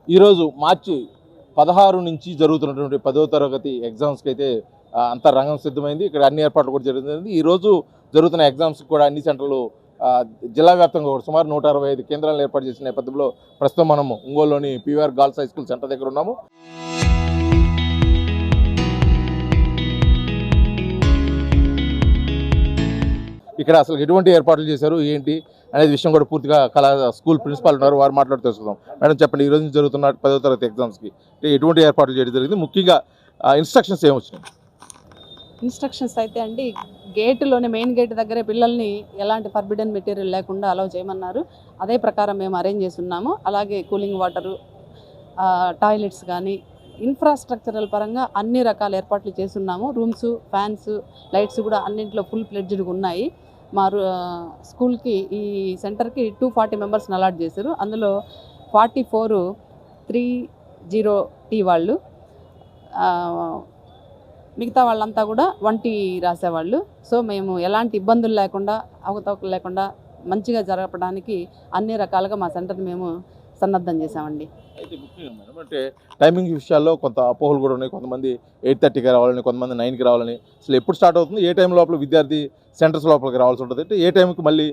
ఈరోజు మార్చి 16 నుంచి జరుగుతున్నటువంటి 10వ తరగతి ఎగ్జామ్స్కి అయితే అంతా రంగం సిద్ధమైంది. ఇక్కడ అన్ని ఏర్పాట్లు కూడా జరుగుతుంది. ఈరోజు జరుగుతున్న ఎగ్జామ్స్కి కూడా అన్ని సెంటర్లు జిల్లా వ్యాప్తంగా కూడా సుమారు 165 కేంద్రాలను ఏర్పాటు చేసిన నేపథ్యంలో ప్రస్తుతం మనము ఒంగోలులోని PVR girls high school centre దగ్గర ఉన్నాము. ఇక్కడ అసలు ఎటువంటి ఏర్పాట్లు చేశారు ఏంటి అనేది విషయం కూడా పూర్తిగా స్కూల్ ప్రిన్సిపాల్ ఉన్నారు, వారు మాట్లాడుతూ తెలుసుకుందాం. మేడం చెప్పండి, ఈ రోజు జరుగుతున్న 10వ తరగతి ఎగ్జామ్స్కి ఎటువంటి ఏర్పాట్లు చేయడం జరిగింది, ముఖ్యంగా ఇన్స్ట్రక్షన్స్ ఏమొచ్చినాయి? ఇన్స్ట్రక్షన్స్ అయితే అండి, గేటులోనే మెయిన్ గేట్ దగ్గరే పిల్లల్ని ఎలాంటి ఫర్బిడన్ మెటీరియల్ లేకుండా అలౌ చేయమన్నారు. అదే ప్రకారం మేము అరేంజ్ చేసి ఉన్నాము. అలాగే కూలింగ్ వాటరు, టాయిలెట్స్ కానీ ఇన్ఫ్రాస్ట్రక్చరల్ పరంగా అన్ని రకాల ఏర్పాట్లు చేస్తున్నాము. రూమ్స్, ఫ్యాన్స్, లైట్స్ కూడా అన్నింటిలో ఫుల్ ఫ్లెడ్జ్డ్గా ఉన్నాయి. మా స్కూల్కి ఈ సెంటర్కి 240 మెంబర్స్ని అలాట్ చేశారు. అందులో 44 3-0 వాళ్ళు, మిగతా వాళ్ళంతా కూడా 1T రాసేవాళ్ళు. సో మేము ఎలాంటి ఇబ్బందులు లేకుండా, అవకతవకలు లేకుండా మంచిగా జరపడానికి అన్ని రకాలుగా మా సెంటర్ని మేము సన్నద్ధం చేసామండి. అయితే ముఖ్యంగా మేడం అంటే టైమింగ్ విషయాల్లో కొంత అపోహలు కూడా ఉన్నాయి. కొంతమంది 8:30కి రావాలని, కొంతమంది 9కి రావాలని. అసలు ఎప్పుడు స్టార్ట్ అవుతుంది, ఏ టైం లోపల విద్యార్థి సెంటర్స్ లోపలికి రావాల్సి ఉంటుంది, అంటే ఏ టైంకి మళ్ళీ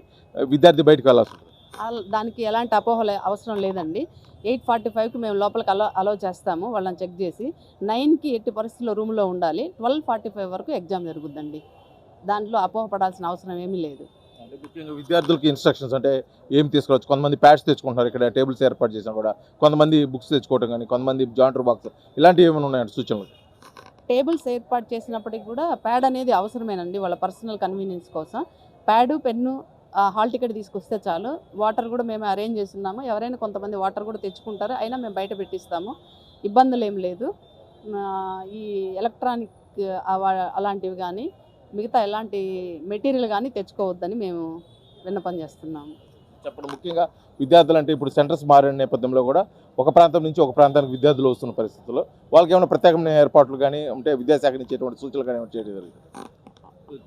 విద్యార్థి బయటకు వెళ్ళాల్సి ఉంటుంది? దానికి ఎలాంటి అపోహలు అవసరం లేదండి. 8:45కి మేము లోపలికి అలౌ చేస్తాము వాళ్ళని చెక్ చేసి. 9కి ఎట్టి పరిస్థితుల్లో రూమ్లో ఉండాలి. 12:45 వరకు ఎగ్జామ్ జరుగుద్దండి. దాంట్లో అపోహపడాల్సిన అవసరం ఏమీ లేదు. ముఖ్యంగా విద్యార్థులకి ఇన్స్ట్రక్షన్స్ అంటే ఏం తీసుకోవచ్చు? కొంతమంది ప్యాడ్స్ తెచ్చుకుంటున్నారు, ఇక్కడ టేబుల్స్ ఏర్పాటు చేసినా కూడా కొంతమంది బుక్స్ తెచ్చుకోవడం కానీ, కొంతమంది జాయింటర్ బాక్స్, ఇలాంటివి ఏమైనా ఉన్నాయంటే సూచనలు? టేబుల్స్ ఏర్పాటు చేసినప్పటికి కూడా ప్యాడ్ అనేది అవసరమేనండి. వాళ్ళ పర్సనల్ కన్వీనియన్స్ కోసం ప్యాడు, పెన్ను, హాల్ టికెట్ తీసుకొస్తే చాలు. వాటర్ కూడా మేము అరేంజ్ చేస్తున్నాము. ఎవరైనా కొంతమంది వాటర్ కూడా తెచ్చుకుంటారు, అయినా మేము బయట పెట్టిస్తాము. ఇబ్బందులు ఏం లేదు. ఈ ఎలక్ట్రానిక్ అలాంటివి కానీ, మిగతా ఎలాంటి మెటీరియల్ కానీ తెచ్చుకోవద్దని మేము విన్నపం చేస్తున్నాము. చెప్పండి, ముఖ్యంగా విద్యార్థులు అంటే ఇప్పుడు సెంటర్స్ మారిన నేపథ్యంలో కూడా ఒక ప్రాంతం నుంచి ఒక ప్రాంతానికి విద్యార్థులు వస్తున్న పరిస్థితుల్లో వాళ్ళకి ఏమైనా ప్రత్యేకమైన ఏర్పాట్లు కానీ అంటే విద్యాశాఖ నుంచి ఎటువంటి సూచనలు కానీ ఏమైనా చేయడం జరిగింది?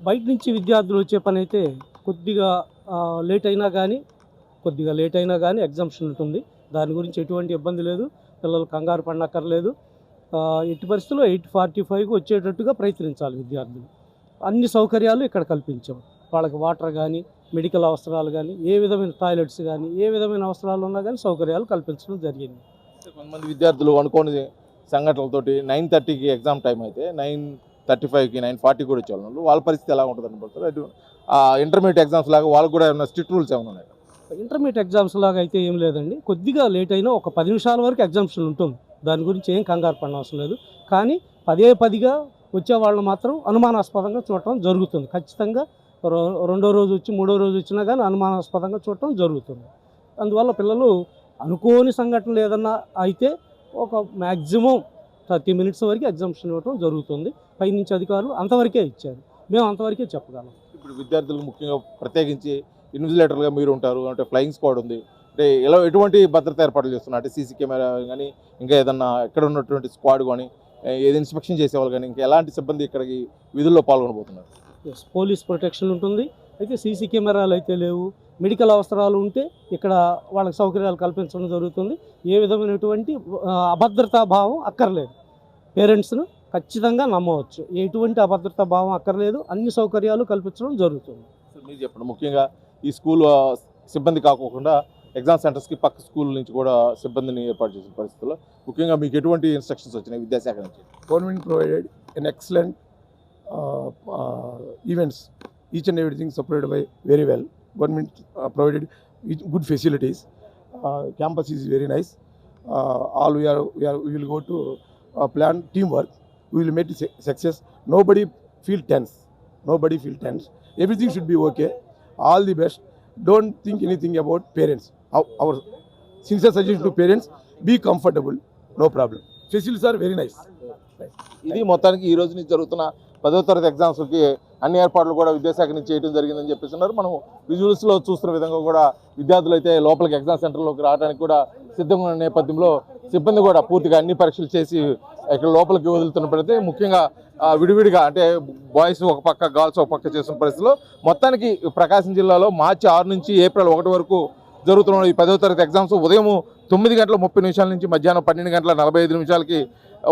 బయట నుంచి విద్యార్థులు వచ్చే పని అయితే కొద్దిగా లేట్ అయినా కానీ ఎగ్జామ్షన్ ఉంటుంది. దాని గురించి ఎటువంటి ఇబ్బంది లేదు. పిల్లలు కంగారు పడనక్కర్లేదు. ఎట్టి పరిస్థితుల్లో 8:45కి వచ్చేటట్టుగా ప్రయత్నించాలి విద్యార్థులు. అన్ని సౌకర్యాలు ఇక్కడ కల్పించాం. వాళ్ళకి వాటర్ కానీ, మెడికల్ అవసరాలు కానీ, ఏ విధమైన టాయిలెట్స్ కానీ, ఏ విధమైన అవసరాలు ఉన్నా కానీ సౌకర్యాలు కల్పించడం జరిగింది. కొంతమంది విద్యార్థులు అనుకోని సంఘటనలతోటి 9:30కి ఎగ్జామ్ టైం అయితే 9:35కి 9:40 కూడా వచ్చేవాళ్ళు. వాళ్ళ పరిస్థితి ఎలా ఉంటుంది అనుకుంటారు? అటు ఇంటర్మీడియట్ ఎగ్జామ్స్ లాగా వాళ్ళకు కూడా ఏమైనా స్ట్రిక్ట్ రూల్స్ ఏమైనా ఉన్నాయి? ఇంటర్మీడియట్ ఎగ్జామ్స్ లాగా అయితే ఏం లేదండి. కొద్దిగా లేట్ అయినా ఒక 10 నిమిషాల వరకు ఎగ్జామ్షన్ ఉంటుంది. దాని గురించి ఏం కంగారు పడిన అవసరం లేదు. కానీ పదిగా వచ్చే వాళ్ళని మాత్రం అనుమానాస్పదంగా చూడటం జరుగుతుంది. ఖచ్చితంగా రెండో రోజు వచ్చి మూడో రోజు వచ్చినా కానీ అనుమానాస్పదంగా చూడటం జరుగుతుంది. అందువల్ల పిల్లలు అనుకోని సంఘటనలు ఏదన్నా అయితే ఒక మ్యాక్సిమం 30 మినిట్స్ వరకు ఎగ్జామ్షన్ ఇవ్వటం జరుగుతుంది. పైనుంచి అధికారులు అంతవరకే ఇచ్చారు, మేము అంతవరకే చెప్పగలం. ఇప్పుడు విద్యార్థులకు ముఖ్యంగా ప్రత్యేకించి ఇన్విజిలేటర్గా మీరు ఉంటారు, అంటే ఫ్లయింగ్ స్క్వాడ్ ఉంది, అంటే ఇలా ఎటువంటి భద్రత ఏర్పాట్లు చేస్తున్నారు? అంటే సీసీ కెమెరా కానీ, ఇంకా ఏదన్నా ఎక్కడ ఉన్నటువంటి స్క్వాడ్ కానీ, ఏది ఇన్స్పెక్షన్ చేసేవాళ్ళు కానీ, ఇంకా ఎలాంటి సిబ్బంది ఇక్కడికి విధుల్లో పాల్గొనబోతున్నారు? పోలీస్ ప్రొటెక్షన్ ఉంటుంది. అయితే సీసీ కెమెరాలు అయితే లేవు. మెడికల్ అవసరాలు ఉంటే ఇక్కడ వాళ్ళకి సౌకర్యాలు కల్పించడం జరుగుతుంది. ఏ విధమైనటువంటి అభద్రతా భావం అక్కర్లేదు. పేరెంట్స్ను ఖచ్చితంగా నమ్మవచ్చు. ఎటువంటి అభద్రతా భావం అక్కర్లేదు. అన్ని సౌకర్యాలు కల్పించడం జరుగుతుంది. మీరు చెప్పండి, ముఖ్యంగా ఈ స్కూల్ సిబ్బంది కాకుండా ఎగ్జామ్ సెంటర్స్కి పక్క స్కూల్ నుంచి కూడా సిబ్బందిని ఏర్పాటు చేసిన పరిస్థితుల్లో ముఖ్యంగా మీకు ఎటువంటి ఇన్స్ట్రక్షన్స్ వచ్చినాయి విద్యాశాఖ నుంచి? Government provided an excellent events, each and everything supported by very well. Government provided good facilities. Campus is very nice. All we will go to plan teamwork. We will make success. Nobody feel tense. Everything should be okay. All the best. Don't think anything about parents. Our sincere suggestion to parents: be comfortable. No problem. Facilities are very nice. ఇది మొత్తానికి ఈ రోజు నుంచి జరుగుతున్న 10వ తరగతి ఎగ్జామ్స్కి అన్ని ఏర్పాట్లు కూడా విద్యాశాఖ నుంచి చేయడం జరిగిందని చెప్పేస్తున్నారు. మనం విజువల్స్లో చూస్తున్న విధంగా కూడా విద్యార్థులు అయితే లోపలికి ఎగ్జామ్ సెంటర్లోకి రావడానికి కూడా సిద్ధంగా ఉన్న నేపథ్యంలో సిబ్బంది కూడా పూర్తిగా అన్ని పరీక్షలు చేసి ఇక్కడ లోపలికి వదులుతున్నప్పుడైతే ముఖ్యంగా విడివిడిగా అంటే బాయ్స్ ఒక పక్క, గర్ల్స్ ఒక పక్క చేస్తున్న పరిస్థితిలో మొత్తానికి ప్రకాశం జిల్లాలో మార్చి 6 నుంచి ఏప్రిల్ 1 వరకు జరుగుతున్న ఈ 10వ తరగతి ఎగ్జామ్స్ ఉదయం 9:30 నుంచి మధ్యాహ్నం 12:45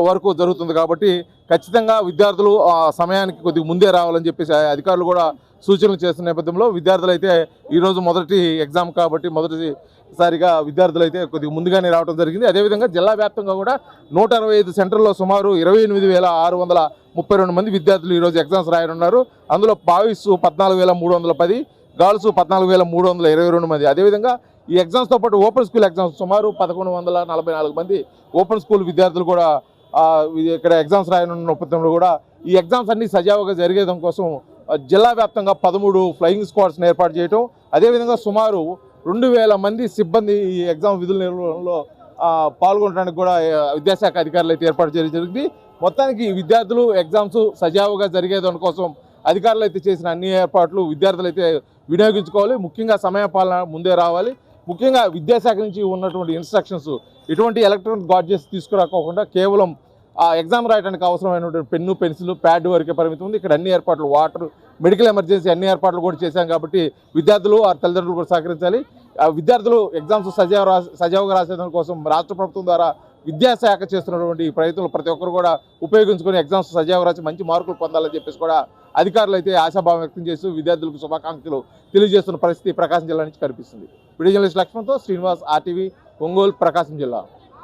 వరకు జరుగుతుంది కాబట్టి ఖచ్చితంగా విద్యార్థులు ఆ సమయానికి కొద్దిగా ముందే రావాలని చెప్పేసి అధికారులు కూడా సూచనలు చేస్తున్న నేపథ్యంలో విద్యార్థులు అయితే ఈరోజు మొదటి ఎగ్జామ్ కాబట్టి మొదటిసారిగా విద్యార్థులు అయితే కొద్దిగా ముందుగానే రావడం జరిగింది. అదేవిధంగా జిల్లా వ్యాప్తంగా కూడా 165 సెంటర్లో సుమారు 28,632 మంది విద్యార్థులు ఈరోజు ఎగ్జామ్స్ రాయనున్నారు. అందులో బాయ్స్ 14,310, గర్ల్స్ 14,322 మంది. అదేవిధంగా ఈ ఎగ్జామ్స్తో పాటు ఓపెన్ స్కూల్ ఎగ్జామ్స్ సుమారు 1,144 మంది ఓపెన్ స్కూల్ విద్యార్థులు కూడా ఇక్కడ ఎగ్జామ్స్ రాయనున్న నేపథ్యంలో కూడా ఈ ఎగ్జామ్స్ అన్ని సజావుగా జరిగేయడం కోసం జిల్లా వ్యాప్తంగా 13 ఫ్లయింగ్ స్క్వాడ్స్ని ఏర్పాటు చేయడం, అదేవిధంగా సుమారు 2,000 మంది సిబ్బంది ఈ ఎగ్జామ్ విధుల నిర్వహణలో పాల్గొనడానికి కూడా విద్యాశాఖ అధికారులు అయితే ఏర్పాటు చేయడం జరిగింది. మొత్తానికి విద్యార్థులు ఎగ్జామ్స్ సజావుగా జరిగేదాని కోసం అధికారులు అయితే చేసిన అన్ని ఏర్పాట్లు విద్యార్థులు అయితే వినియోగించుకోవాలి. ముఖ్యంగా సమయపాలన ముందే రావాలి. ముఖ్యంగా విద్యాశాఖ నుంచి ఉన్నటువంటి ఇన్స్ట్రక్షన్స్ ఎటువంటి ఎలక్ట్రానిక్ గాడ్జెట్స్ తీసుకురాకోకుండా కేవలం ఆ ఎగ్జామ్ రాయడానికి అవసరమైనటువంటి పెన్ను, పెన్సిల్, ప్యాడ్ వరకే పరిమితం ఉంది. ఇక్కడ అన్ని ఏర్పాట్లు, వాటర్, మెడికల్ ఎమర్జెన్సీ అన్ని ఏర్పాట్లు కూడా చేశాం కాబట్టి విద్యార్థులు ఆ తల్లిదండ్రులు కూడా సహకరించాలి. విద్యార్థులు ఎగ్జామ్స్ సజావుగా రాసేదాని కోసం రాష్ట్ర ప్రభుత్వం ద్వారా విద్యాశాఖ చేస్తున్నటువంటి ప్రయత్నాలు ప్రతి ఒక్కరు కూడా ఉపయోగించుకొని ఎగ్జామ్స్ సజావుగా రాసి మంచి మార్కులు పొందాలని చెప్పేసి కూడా అధికారులు అయితే ఆశాభావం వ్యక్తం చేస్తూ విద్యార్థులకు శుభాకాంక్షలు తెలియజేస్తున్న పరిస్థితి ప్రకాశం జిల్లా నుంచి కనిపిస్తుంది. వీడియో జర్నలిస్ట్ లక్ష్మణ్తో శ్రీనివాస్, RTV, ఒంగోలు, ప్రకాశం జిల్లా.